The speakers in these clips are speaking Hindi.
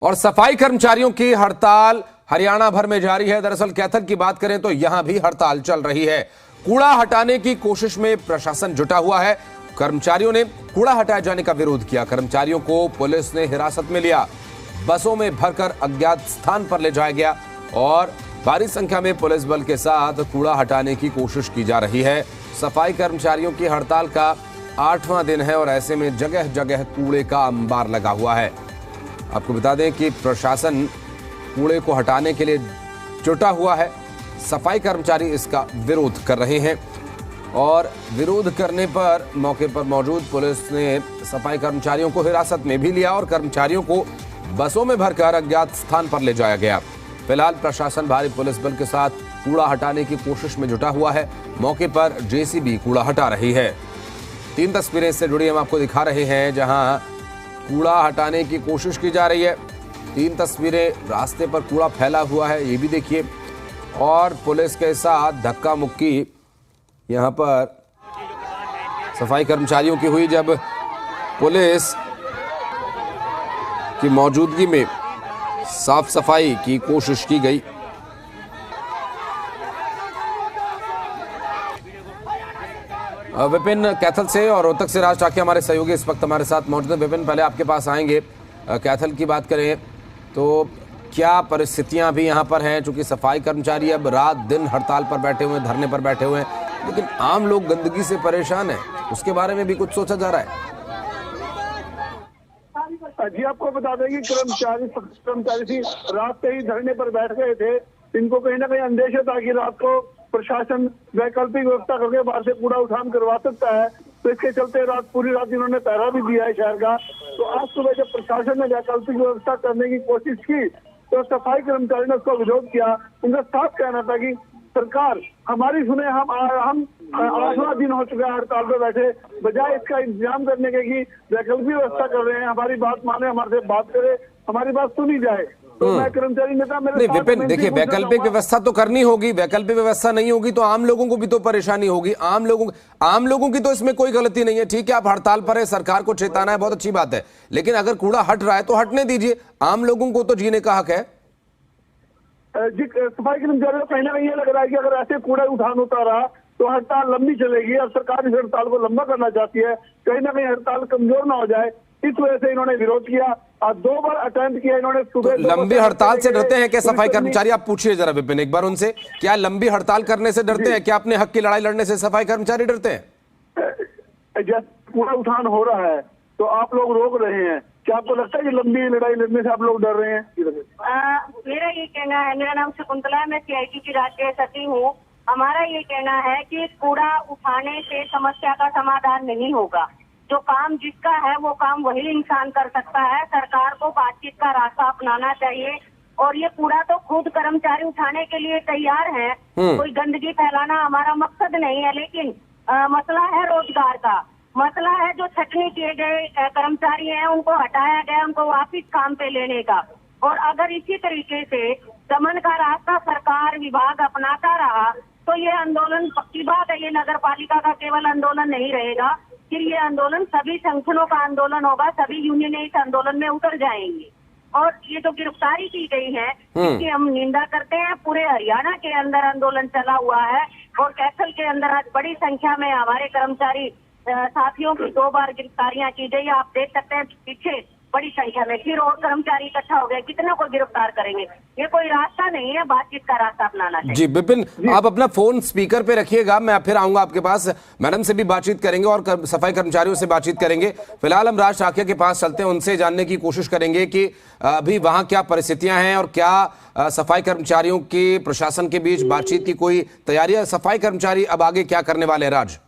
और सफाई कर्मचारियों की हड़ताल हरियाणा भर में जारी है। दरअसल कैथल की बात करें तो यहां भी हड़ताल चल रही है। कूड़ा हटाने की कोशिश में प्रशासन जुटा हुआ है। कर्मचारियों ने कूड़ा हटाए जाने का विरोध किया। कर्मचारियों को पुलिस ने हिरासत में लिया, बसों में भरकर अज्ञात स्थान पर ले जाया गया और भारी संख्या में पुलिस बल के साथ कूड़ा हटाने की कोशिश की जा रही है। सफाई कर्मचारियों की हड़ताल का 8वां दिन है और ऐसे में जगह जगह कूड़े का अंबार लगा हुआ है। आपको बता दें कि प्रशासन कूड़े को हटाने के लिए जुटा हुआ है। सफाई कर्मचारी इसका विरोध कर रहे हैं और विरोध करने पर मौके पर मौजूद पुलिस ने सफाई कर्मचारियों को हिरासत में भी लिया और कर्मचारियों को बसों में भरकर अज्ञात स्थान पर ले जाया गया। फिलहाल प्रशासन भारी पुलिस बल के साथ कूड़ा हटाने की कोशिश में जुटा हुआ है। मौके पर जेसीबी कूड़ा हटा रही है। 3 तस्वीरें इससे जुड़ी हम आपको दिखा रहे हैं जहां कूड़ा हटाने की कोशिश की जा रही है। 3 तस्वीरें, रास्ते पर कूड़ा फैला हुआ है, ये भी देखिए, और पुलिस के साथ धक्का मुक्की यहां पर सफाई कर्मचारियों की हुई जब पुलिस की मौजूदगी में साफ सफाई की कोशिश की गई। विपिन कैथल से और रोहतक से राज ठाकरे हमारे सहयोगी इस वक्त हमारे साथ मौजूद है। विपिन, पहले आपके पास आएंगे। कैथल की बात करें तो क्या परिस्थितियां भी यहां पर हैं, चूंकि सफाई कर्मचारी अब रात दिन हड़ताल पर बैठे हुए हैं, धरने पर बैठे हुए हैं, लेकिन आम लोग गंदगी से परेशान हैं, उसके बारे में भी कुछ सोचा जा रहा है? जी, आपको बता दें कि कर्मचारी रात से ही धरने पर बैठ गए थे। इनको कहीं ना कहीं अंदेशा था कि रात को प्रशासन वैकल्पिक व्यवस्था करके बाहर से कूड़ा उठान करवा सकता है, तो इसके चलते पूरी रात इन्होंने पहरा भी दिया है शहर का। तो आज सुबह जब प्रशासन ने वैकल्पिक व्यवस्था करने की कोशिश की तो सफाई कर्मचारी ने उसका विरोध किया। उनका साफ कहना था कि सरकार हमारी सुने, हम 8वां दिन हो चुका है हड़ताल पे बैठे, बजाय इसका इंतजाम करने के कि वैकल्पिक व्यवस्था कर रहे हैं, हमारी बात माने, हमारे से बात करे, हमारी बात सुनी जाए। तो मैं कर्मचारी नेता मेरे नहीं विपिन, देखिए, वैकल्पिक व्यवस्था तो करनी होगी। वैकल्पिक व्यवस्था नहीं होगी तो आम लोगों को भी तो परेशानी होगी। आम लोगों की तो इसमें कोई गलती नहीं है। ठीक है, आप हड़ताल पर है, सरकार को चेताना है, बहुत अच्छी बात है, लेकिन अगर कूड़ा हट रहा है तो हटने दीजिए। आम लोगों को तो जीने का हक है। जी, सफाई कर्मचारियों को कहीं ना कहीं ये लग रहा है कि अगर ऐसे कूड़ा उठान होता रहा तो हड़ताल लंबी चलेगी और सरकार इस हड़ताल को लंबा करना चाहती है, कहीं ना कहीं हड़ताल कमजोर ना हो जाए, इस वजह से इन्होंने विरोध किया और 2 बार अटेम्प्ट किया इन्होंने। सुबह लंबी हड़ताल से डरते हैं क्या सफाई कर्मचारी? आप पूछिए जरा विपिन एक बार उनसे, क्या लंबी हड़ताल करने से डरते हैं? क्या अपने हक की लड़ाई लड़ने से सफाई कर्मचारी डरते हैं? जब कूड़ा उठान हो रहा है तो आप लोग रोक रहे हैं, क्या आपको लगता है कि लंबी लड़ाई लड़ने से आप लोग डर रहे हैं? मेरा ये कहना है, मेरा नाम शकुंतला है, मैं CIT की राज्य सचिव हूँ। हमारा ये कहना है कि कूड़ा उठाने से समस्या का समाधान नहीं होगा। जो काम जिसका है वो काम वही इंसान कर सकता है। सरकार को बातचीत का रास्ता अपनाना चाहिए और ये कूड़ा तो खुद कर्मचारी उठाने के लिए तैयार है। कोई गंदगी फैलाना हमारा मकसद नहीं है, लेकिन मसला है रोजगार का, मसला है जो छटनी किए गए कर्मचारी हैं उनको हटाया गया, उनको वापिस काम पे लेने का। और अगर इसी तरीके से दमन का रास्ता सरकार विभाग अपनाता रहा तो ये आंदोलन, पक्की बात है, ये नगर पालिका का केवल आंदोलन नहीं रहेगा, फिर ये आंदोलन सभी संगठनों का आंदोलन होगा, सभी यूनियन इस आंदोलन में उतर जाएंगे। और ये जो गिरफ्तारी की गई है इसकी हम निंदा करते हैं। पूरे हरियाणा के अंदर आंदोलन चला हुआ है और कैथल के अंदर आज बड़ी संख्या में हमारे कर्मचारी साथियों की 2 बार गिरफ्तारियां की गई। आप देख सकते हैं पीछे बड़ी संख्या में फिर और कर्मचारी इकट्ठा हो गए, कितने को गिरफ्तार करेंगे? ये कोई रास्ता नहीं है, बातचीत का रास्ता अपनाना चाहिए। जी विपिन, आप अपना फोन स्पीकर पे रखिएगा, मैं फिर आऊंगा आपके पास, मैडम से भी बातचीत करेंगे और सफाई कर्मचारियों से बातचीत करेंगे। फिलहाल हम राज ठाकरे के पास चलते हैं, उनसे जानने की कोशिश करेंगे कि अभी वहां क्या परिस्थितियां हैं और क्या सफाई कर्मचारियों की प्रशासन के बीच बातचीत की कोई तैयारी है। सफाई कर्मचारी अब आगे क्या करने वाले हैं? राज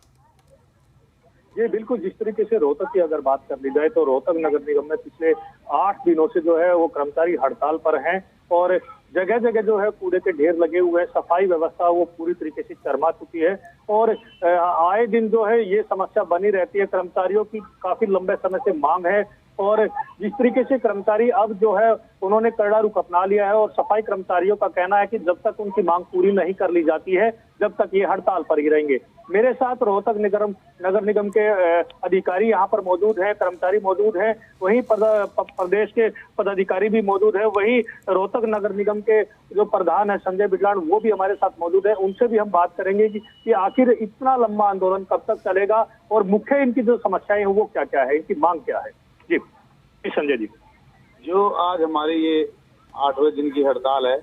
ये बिल्कुल, जिस तरीके से रोहतक की अगर बात कर ली जाए तो रोहतक नगर निगम में पिछले 8 दिनों से जो है वो कर्मचारी हड़ताल पर हैं और जगह जगह जो है कूड़े के ढेर लगे हुए हैं। सफाई व्यवस्था वो पूरी तरीके से चरमा चुकी है और आए दिन जो है ये समस्या बनी रहती है। कर्मचारियों की काफी लंबे समय से मांग है और जिस तरीके से कर्मचारी अब जो है उन्होंने करड़ा रुख अपना लिया है, और सफाई कर्मचारियों का कहना है कि जब तक उनकी मांग पूरी नहीं कर ली जाती है, जब तक ये हड़ताल पर ही रहेंगे। मेरे साथ रोहतक नगर निगम के अधिकारी यहाँ पर मौजूद हैं, कर्मचारी मौजूद हैं, वहीं प्रदेश के पदाधिकारी भी मौजूद है, वहीं रोहतक नगर निगम के जो प्रधान है संजय बिडलान, वो भी हमारे साथ मौजूद है। उनसे भी हम बात करेंगे कि आखिर इतना लंबा आंदोलन कब तक चलेगा और मुख्य इनकी जो समस्याएं हैं वो क्या क्या है, इनकी मांग क्या है। जी संजय जी। जो आज हमारी ये 8वें दिन की हड़ताल है,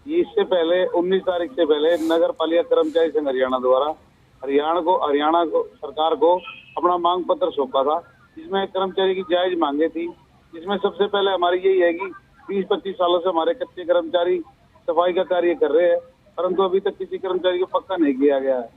ये इससे पहले 19 तारीख से पहले नगर पालिका कर्मचारी संघ हरियाणा द्वारा हरियाणा को सरकार को अपना मांग पत्र सौंपा था, जिसमें कर्मचारी की जायज मांगे थी। जिसमें सबसे पहले हमारी यही है कि 20-25 सालों से हमारे कच्चे कर्मचारी सफाई का कार्य कर रहे हैं, परंतु अभी तक किसी कर्मचारी को पक्का नहीं किया गया है।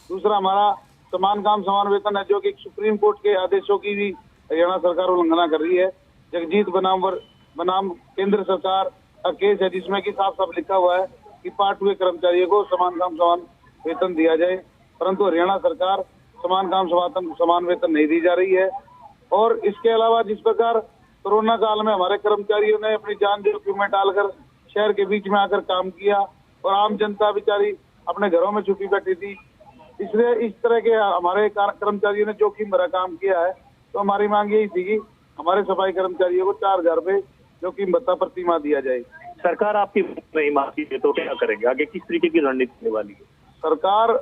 दूसरा, हमारा समान काम समान वेतन है, जो कि सुप्रीम कोर्ट के आदेशों की भी हरियाणा सरकार उल्लंघना कर रही है। जगजीत बनाम केंद्र सरकार का केस है, जिसमें कि साफ साफ लिखा हुआ है कि पार्ट हुए कर्मचारियों को समान काम समान वेतन दिया जाए, परंतु हरियाणा सरकार समान काम समान वेतन नहीं दी जा रही है। और इसके अलावा जिस प्रकार कोरोना काल में हमारे कर्मचारियों ने अपनी जान जोखिम में डालकर शहर के बीच में आकर काम किया और आम जनता बेचारी अपने घरों में छुपी बैठी थी, इसलिए इस तरह के हमारे कर्मचारियों ने जोखिम भरा काम किया है। तो हमारी मांग यही थी कि हमारे सफाई कर्मचारियों को 4,000 रुपए जोखिम भत्ता प्रति माह दिया जाए। सरकार आपकी नहीं मानती है तो क्या करेंगे, आगे किस तरीके की रणनीति होने वाली है? सरकार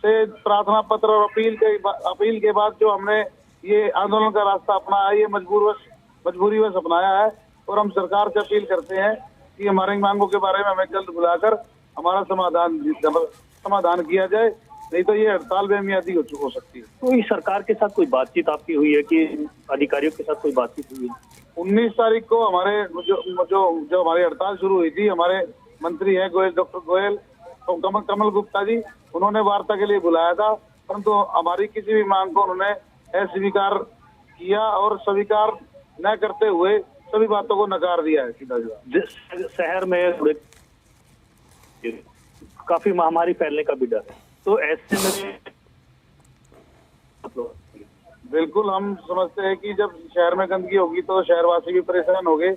से प्रार्थना पत्र और अपील के बाद जो हमने ये आंदोलन का रास्ता अपनाया, ये मजबूरीवश अपनाया है, और हम सरकार से अपील करते हैं कि हमारी मांगों के बारे में हमें जल्द बुलाकर हमारा समाधान किया जाए, नहीं तो ये हड़ताल बेमियादी हो सकती है। तो इस सरकार के साथ कोई बातचीत आपकी हुई है कि अधिकारियों के साथ कोई बातचीत हुई है? 19 तारीख को हमारे जो हमारी हड़ताल शुरू हुई थी, हमारे मंत्री हैं डॉक्टर गोयल तो कमल गुप्ता जी, उन्होंने वार्ता के लिए बुलाया था, परंतु हमारी किसी भी मांग को उन्होंने अस्वीकार किया और स्वीकार न करते हुए सभी बातों को नकार दिया है सीधा सीधा। शहर में काफी महामारी फैलने का भी डर है, तो ऐसे में बिल्कुल हम समझते हैं कि जब शहर में गंदगी होगी तो शहरवासी भी परेशान होंगे।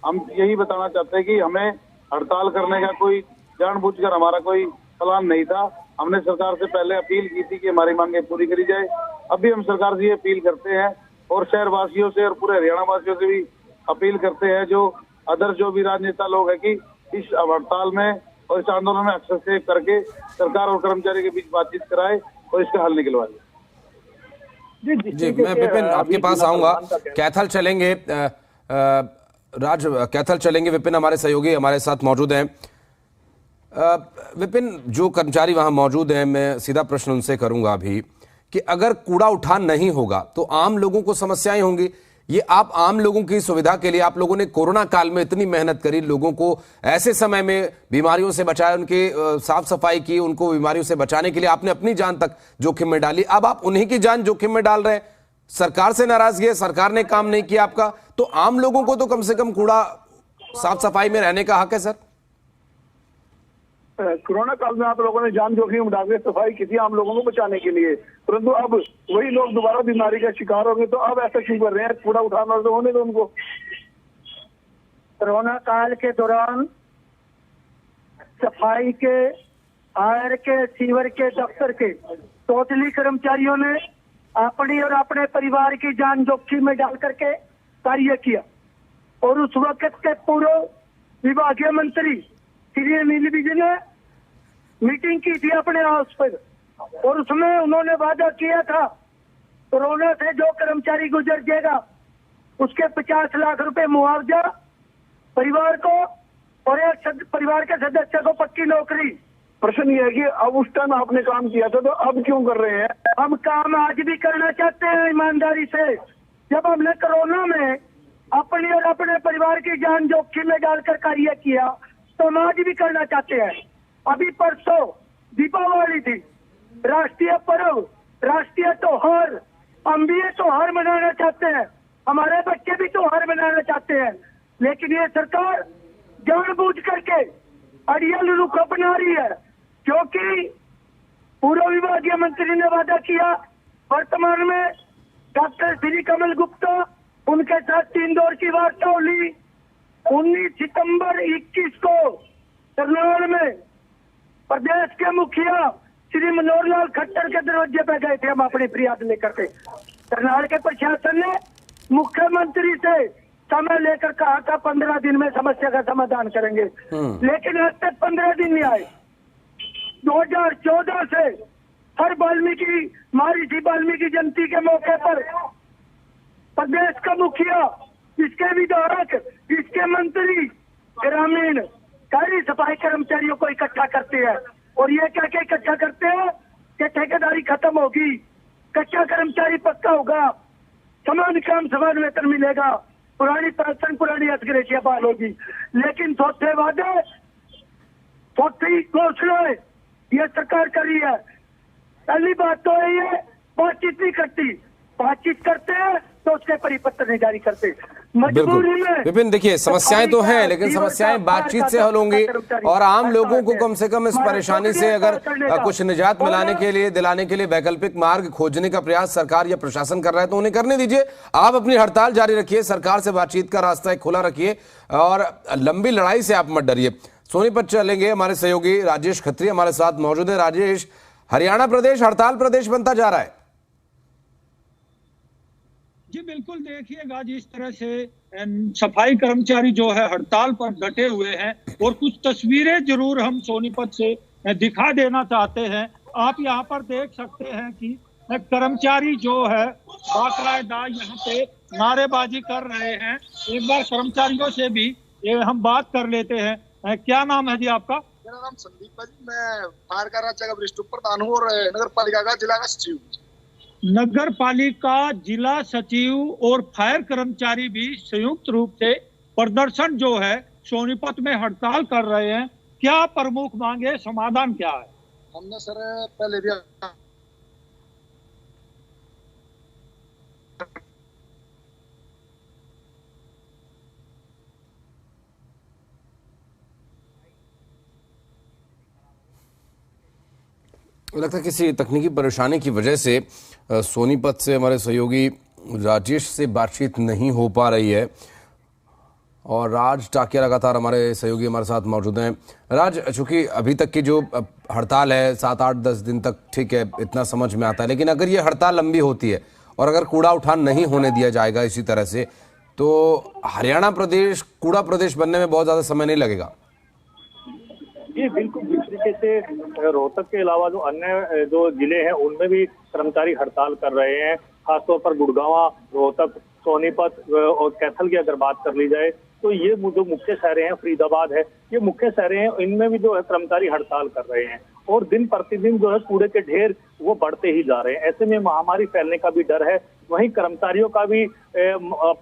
हम यही बताना चाहते हैं कि हमें हड़ताल करने का कोई जानबूझकर हमारा कोई प्लान नहीं था। हमने सरकार से पहले अपील की थी कि हमारी मांगे पूरी करी जाए। अभी हम सरकार से ये अपील करते हैं और शहरवासियों से और पूरे हरियाणा वासियों से भी अपील करते हैं, जो भी राजनेता लोग हैं, कि इस हड़ताल में और इस आंदोलन में हस्तक्षेप करके सरकार और कर्मचारी के बीच बातचीत कराए और इसका हल निकलवाए। जी, मैं विपिन आपके पास आऊंगा। कैथल चलेंगे, कैथल चलेंगे। विपिन हमारे सहयोगी हमारे साथ मौजूद हैं। विपिन, जो कर्मचारी वहां मौजूद हैं, मैं सीधा प्रश्न उनसे करूंगा अभी कि अगर कूड़ा उठान नहीं होगा तो आम लोगों को समस्याएं होंगी। ये आप आम लोगों की सुविधा के लिए आप लोगों ने कोरोना काल में इतनी मेहनत करी, लोगों को ऐसे समय में बीमारियों से बचाया, उनके साफ सफाई की, उनको बीमारियों से बचाने के लिए आपने अपनी जान तक जोखिम में डाली। अब आप उन्हीं की जान जोखिम में डाल रहे हैं। सरकार से नाराजगी है, सरकार ने काम नहीं किया आपका, तो आम लोगों को तो कम से कम कूड़ा साफ सफाई में रहने का हक है सर। कोरोना काल में आप लोगों ने जान जोखिम में डाल के सफाई की थी आम लोगों को बचाने के लिए, परंतु अब वही लोग दोबारा बीमारी का शिकार हो गए, तो अब ऐसा क्यों कर रहे हैं? कूड़ा उठाना तो होने दो उनको। कोरोना काल के दौरान सफाई के, आयर के, सीवर के, दफ्तर के टोटली कर्मचारियों ने अपनी और अपने परिवार की जान जोखिम में डाल करके कार्य किया, और उस वक्त के पूर्व विभागीय मंत्री श्री अनिल विज ने मीटिंग की थी अपने हाउस पर, और उसमें उन्होंने वादा किया था कोरोना से जो कर्मचारी गुजर जाएगा उसके 50 लाख रुपए मुआवजा परिवार को, और एक परिवार के सदस्य को पक्की नौकरी। प्रश्न ये है कि अब उस टाइम आपने काम किया था तो अब क्यों कर रहे हैं? हम काम आज भी करना चाहते हैं ईमानदारी से। जब हमने कोरोना में अपनी और अपने परिवार की जान जोखिम में डालकर कार्य किया तो हम आज भी करना चाहते हैं। अभी परसों दीपावली थी, राष्ट्रीय पर्व, राष्ट्रीय त्योहार, हम भी ये त्योहार मनाना चाहते हैं, हमारे बच्चे भी त्योहार मनाना चाहते हैं, लेकिन ये सरकार जानबूझ करके अड़ियल रुख अपना रही है, क्योंकि पूर्व विभागीय मंत्री ने वादा किया, वर्तमान में डॉक्टर श्री कमल गुप्ता उनके साथ 3 दौर की वार्ता हुई। 19 सितंबर 21 को करनाल में प्रदेश के मुखिया श्री मनोहर लाल खट्टर के दरवाजे पे गए थे हम अपनी फरियाद लेकर के। करनाल के प्रशासन ने मुख्यमंत्री से समय लेकर कहा था 15 दिन में समस्या का समाधान करेंगे, लेकिन आज तक 15 दिन नहीं आए। 2014 से हर महर्षि वाल्मीकि जयंती के मौके पर प्रदेश का मुखिया, इसके विधायक, इसके मंत्री ग्रामीण सारी सफाई कर्मचारियों को इकट्ठा करते हैं और ये क्या क्या इकट्ठा करते हैं कि ठेकेदारी खत्म होगी, कच्चा कर्मचारी पक्का होगा, समान काम समान वेतन मिलेगा, पुरानी पेंशन पुरानी असग्रेसिया बहाल होगी। लेकिन चौथे वादे, चौथी घोषणाएं ये सरकार कर रही है। पहली बात तो है ये बातचीत नहीं करती, बातचीत करते हैं तो उसके परिपत्र नहीं जारी करते। मजबूरी में विपिन, देखिए समस्याएं तो हैं, लेकिन समस्याएं बातचीत से हल होंगी और आम लोगों को कम से कम इस परेशानी से अगर कुछ निजात दिलाने के लिए वैकल्पिक मार्ग खोजने का प्रयास सरकार या प्रशासन कर रहा है तो उन्हें करने दीजिए। आप अपनी हड़ताल जारी रखिए, सरकार से बातचीत का रास्ता खुला रखिए और लंबी लड़ाई से आप मत डरिए। सोनीपत चलेंगे, हमारे सहयोगी राजेश खत्री हमारे साथ मौजूद है। राजेश, हरियाणा प्रदेश हड़ताल प्रदेश बनता जा रहा है। जी बिल्कुल, देखिएगा जिस तरह से सफाई कर्मचारी जो है हड़ताल पर डटे हुए हैं और कुछ तस्वीरें जरूर हम सोनीपत से दिखा देना चाहते हैं। आप यहाँ पर देख सकते हैं कि कर्मचारी जो है बाकायदा यहाँ पे नारेबाजी कर रहे हैं। एक बार कर्मचारियों से भी हम बात कर लेते हैं। क्या नाम है जी आपका? मेरा नाम संदीप है जी, मैं फायर का राज्य का वरिष्ठ उप प्रधान हूँ और नगर पालिका का जिला का सचिव। नगर पालिका जिला सचिव और फायर कर्मचारी भी संयुक्त रूप से प्रदर्शन जो है सोनीपत में हड़ताल कर रहे हैं। क्या प्रमुख मांगे, समाधान क्या है? हमने सर पहले भी लगता है किसी तकनीकी परेशानी की वजह से सोनीपत से हमारे सहयोगी राजेश से बातचीत नहीं हो पा रही है और राज टाकिया लगातार हमारे सहयोगी हमारे साथ मौजूद हैं। राज, चूंकि अभी तक की जो हड़ताल है 7, 8, 10 दिन तक ठीक है, इतना समझ में आता है, लेकिन अगर ये हड़ताल लंबी होती है और अगर कूड़ा उठान नहीं होने दिया जाएगा इसी तरह से, तो हरियाणा प्रदेश कूड़ा प्रदेश बनने में बहुत ज्यादा समय नहीं लगेगा। जी बिल्कुल, जिस तरीके से रोहतक के अलावा जो अन्य जो जिले हैं उनमें भी कर्मचारी हड़ताल कर रहे हैं। खासतौर पर गुड़गांव, रोहतक, सोनीपत और कैथल की अगर बात कर ली जाए तो ये जो मुख्य शहरें हैं, फरीदाबाद है, ये मुख्य शहरें हैं, इनमें भी जो है कर्मचारी हड़ताल कर रहे हैं और दिन प्रतिदिन जो है कूड़े के ढेर वो बढ़ते ही जा रहे हैं। ऐसे में महामारी फैलने का भी डर है। वहीं कर्मचारियों का भी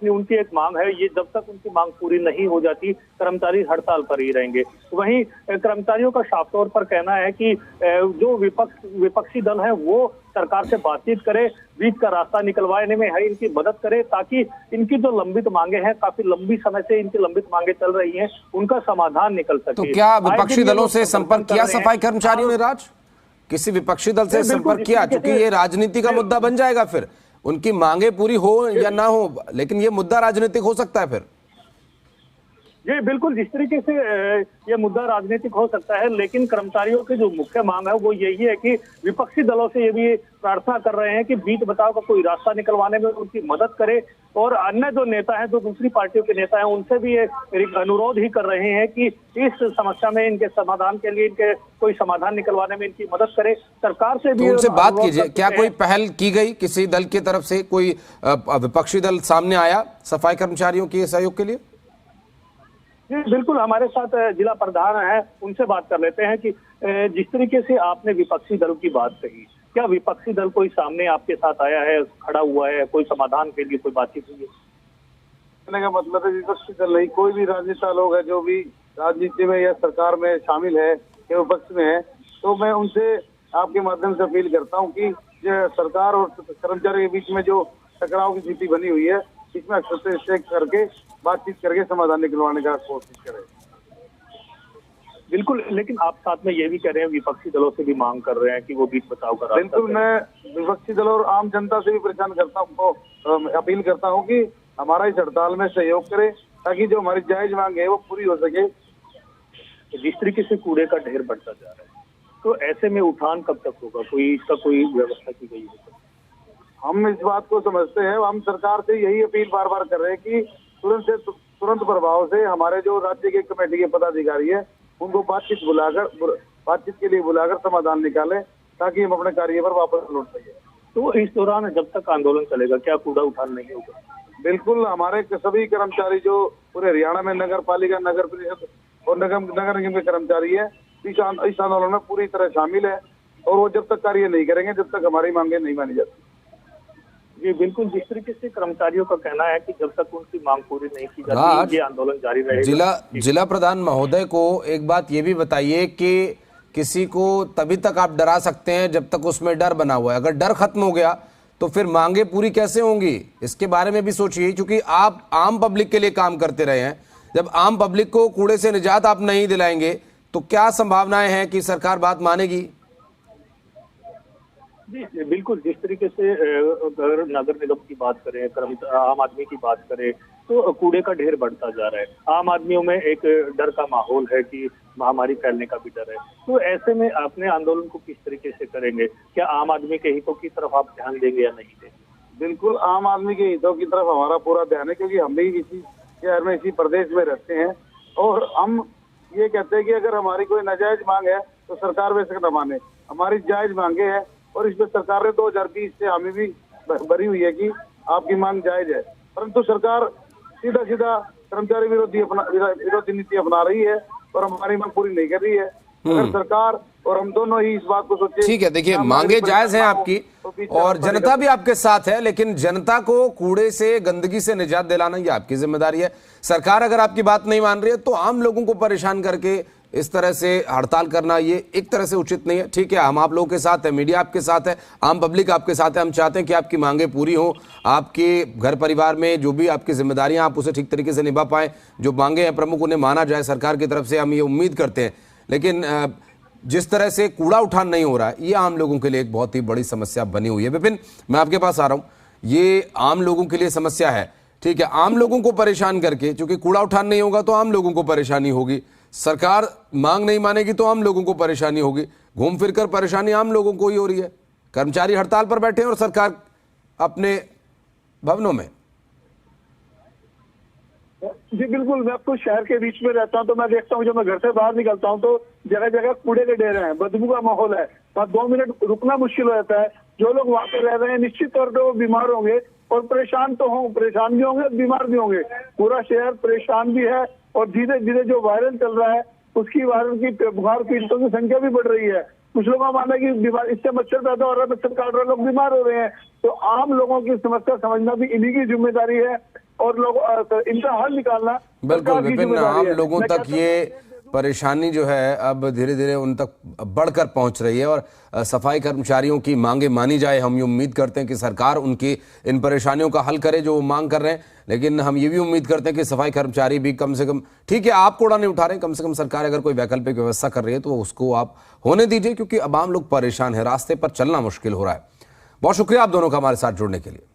उनकी एक मांग है, ये जब तक उनकी मांग पूरी नहीं हो जाती कर्मचारी हड़ताल पर ही रहेंगे। वहीं कर्मचारियों का साफ तौर पर कहना है कि जो विपक्षी दल है वो सरकार से बातचीत करे, बीच का रास्ता निकलवाने में है इनकी मदद करे, ताकि इनकी जो लंबित मांगे हैं, काफी लंबी समय से इनकी लंबित मांगे चल रही हैं, उनका समाधान निकल सके। तो क्या विपक्षी दलों से संपर्क किया सफाई कर्मचारियों ने? राज, किसी विपक्षी दल से संपर्क किया? क्योंकि ये राजनीति का मुद्दा बन जाएगा, फिर उनकी मांगे पूरी हो या ना हो, लेकिन ये मुद्दा राजनीतिक हो सकता है फिर। जी बिल्कुल, जिस तरीके से ये मुद्दा राजनीतिक हो सकता है, लेकिन कर्मचारियों की जो मुख्य मांग है वो यही है कि विपक्षी दलों से ये भी प्रार्थना कर रहे हैं कि बीच बचाव का कोई रास्ता निकलवाने में उनकी मदद करे और अन्य जो नेता हैं, जो दूसरी पार्टियों के नेता हैं, उनसे भी ये अनुरोध ही कर रहे हैं कि इस समस्या में इनके समाधान के लिए इनके कोई समाधान निकलवाने में इनकी मदद करे। सरकार से भी उनसे बात कीजिए। क्या कोई पहल की गई किसी दल की तरफ से? कोई विपक्षी दल सामने आया सफाई कर्मचारियों के सहयोग के लिए? बिल्कुल, हमारे साथ जिला प्रधान है, उनसे बात कर लेते हैं कि जिस तरीके से आपने विपक्षी दल की बात कही, क्या विपक्षी दल कोई सामने आपके साथ आया है, खड़ा हुआ है, कोई समाधान के लिए कोई बातचीत हुई है? कहने का मतलब है विपक्षी दल नहीं, कोई भी राजनेता लोग है जो भी राजनीति में या सरकार में शामिल है या विपक्ष में है, तो मैं उनसे आपके माध्यम से अपील करता हूँ कि सरकार और कर्मचारी के बीच में जो टकराव की स्थिति बनी हुई है, इसमें अक्सर से करके बातचीत करके समाधान निकलवाने का कोशिश करें। बिल्कुल, लेकिन आप साथ में ये भी कह रहे हैं विपक्षी दलों से भी मांग कर रहे हैं कि वो बीच बचाव का रास्ता। बिल्कुल, मैं विपक्षी दलों और आम जनता से भी परेशान करता हूँ, अपील करता हूँ कि हमारा इस हड़ताल में सहयोग करे ताकि जो हमारी जायज मांग है वो पूरी हो सके। जिस तरीके से कूड़े का ढेर बढ़ता जा रहा है, तो ऐसे में उठान कब तक होगा? इसका कोई व्यवस्था की गई है? हम इस बात को समझते हैं, हम सरकार से यही अपील बार बार कर रहे हैं कि तुरंत प्रभाव से हमारे जो राज्य के कमेटी के पदाधिकारी है उनको बातचीत के लिए बुलाकर समाधान निकालें ताकि हम अपने कार्य पर वापस लौट सके। तो इस दौरान जब तक आंदोलन चलेगा क्या कूड़ा उठान नहीं होगा? बिल्कुल, हमारे सभी कर्मचारी जो पूरे हरियाणा में नगर पालिका, नगर परिषद और नगर निगम के कर्मचारी है इस आंदोलन में पूरी तरह शामिल है और वो जब तक कार्य नहीं करेंगे जब तक हमारी मांगे नहीं मानी जाती। जी बिल्कुल, जिस तरीके से कर्मचारियों का कहना है कि जब तक उनकी मांग पूरी नहीं की जाती ये आंदोलन जारी रहेगा। जिला प्रधान महोदय को एक बात ये भी बताइए कि किसी को तभी तक आप डरा सकते हैं जब तक उसमें डर बना हुआ है, अगर डर खत्म हो गया तो फिर मांगे पूरी कैसे होंगी? इसके बारे में भी सोचिए, क्योंकि आप आम पब्लिक के लिए काम करते रहे हैं। जब आम पब्लिक को कूड़े से निजात आप नहीं दिलाएंगे तो क्या संभावनाएं हैं कि सरकार बात मानेगी? जी बिल्कुल, जिस तरीके से अगर नगर निगम की बात करें, आम आदमी की बात करें तो कूड़े का ढेर बढ़ता जा रहा है। आम आदमियों में एक डर का माहौल है कि महामारी फैलने का भी डर है। तो ऐसे में अपने आंदोलन को किस तरीके से करेंगे? क्या आम आदमी के हितों की तरफ आप ध्यान देंगे या नहीं देंगे? बिल्कुल, आम आदमी के हितों की तरफ हमारा पूरा ध्यान है, क्योंकि हम भी इसी शहर में, इसी प्रदेश में रहते हैं और हम ये कहते हैं कि अगर हमारी कोई नाजायज मांग है तो सरकार बेशक न माने। हमारी जायज मांगे हैं और इसमें सरकार ने 2020 से हामी भी भरी हुई है कि आपकी मांग जायज है, परंतु सरकार सीधा कर्मचारी विरोधी नीति अपना रही है और हमारी मांग पूरी नहीं कर रही है। अगर सरकार और हम दोनों ही इस बात को सोचे। ठीक है, देखिए मांगे जायज हैं आपकी और जनता भी आपके साथ है, लेकिन जनता को कूड़े से, गंदगी से निजात दिलाना ये आपकी जिम्मेदारी है। सरकार अगर आपकी बात नहीं मान रही है तो आम लोगों को परेशान करके इस तरह से हड़ताल करना ये एक तरह से उचित नहीं है। ठीक है, हम आप लोगों के साथ है, मीडिया आपके साथ है, आम पब्लिक आपके साथ है। हम चाहते हैं कि आपकी मांगे पूरी हो, आपके घर परिवार में जो भी आपकी जिम्मेदारियां आप उसे ठीक तरीके से निभा पाएं, जो मांगे हैं प्रमुख उन्हें माना जाए सरकार की तरफ से, हम ये उम्मीद करते हैं। लेकिन जिस तरह से कूड़ा उठान नहीं हो रहा है ये आम लोगों के लिए एक बहुत ही बड़ी समस्या बनी हुई है। विपिन, मैं आपके पास आ रहा हूं, ये आम लोगों के लिए समस्या है। ठीक है, आम लोगों को परेशान करके, क्योंकि कूड़ा उठान नहीं होगा तो आम लोगों को परेशानी होगी, सरकार मांग नहीं मानेगी तो आम लोगों को परेशानी होगी, घूम फिर कर परेशानी आम लोगों को ही हो रही है। कर्मचारी हड़ताल पर बैठे हैं और सरकार अपने भवनों में। जी बिल्कुल, मैं खुद शहर के बीच में रहता हूं तो मैं देखता हूं, जब मैं घर से बाहर निकलता हूं तो जगह जगह कूड़े के ढेर हैं, बदबू का माहौल है, वहाँ 2 मिनट रुकना मुश्किल हो जाता है। जो लोग वहाँ पे रह रहे हैं निश्चित तौर पर वो बीमार होंगे और परेशान भी होंगे, बीमार भी होंगे। पूरा शहर परेशान भी है और धीरे धीरे जो वायरल चल रहा है उसकी वायरल की बुखार पीड़ितों की संख्या भी बढ़ रही है। कुछ लोगों का मानना है कि बीमार इससे मच्छर पैदा हो रहा है, मच्छर काट रहे, लोग बीमार हो रहे हैं। तो आम लोगों की समस्या समझना भी इन्हीं की जिम्मेदारी है और लोग इनका हल निकालना बिल्कुल विपिन, आम लोगों तक ये परेशानी जो है अब धीरे धीरे उन तक बढ़कर पहुंच रही है और सफाई कर्मचारियों की मांगे मानी जाए। हम ये उम्मीद करते हैं कि सरकार उनकी इन परेशानियों का हल करे जो वो मांग कर रहे हैं, लेकिन हम ये भी उम्मीद करते हैं कि सफाई कर्मचारी भी कम से कम, ठीक है आप कूड़ा नहीं उठा रहे हैं, कम से कम सरकार अगर कोई वैकल्पिक व्यवस्था कर रही है तो उसको आप होने दीजिए, क्योंकि अब आम लोग परेशान है, रास्ते पर चलना मुश्किल हो रहा है। बहुत शुक्रिया आप दोनों का हमारे साथ जुड़ने के लिए।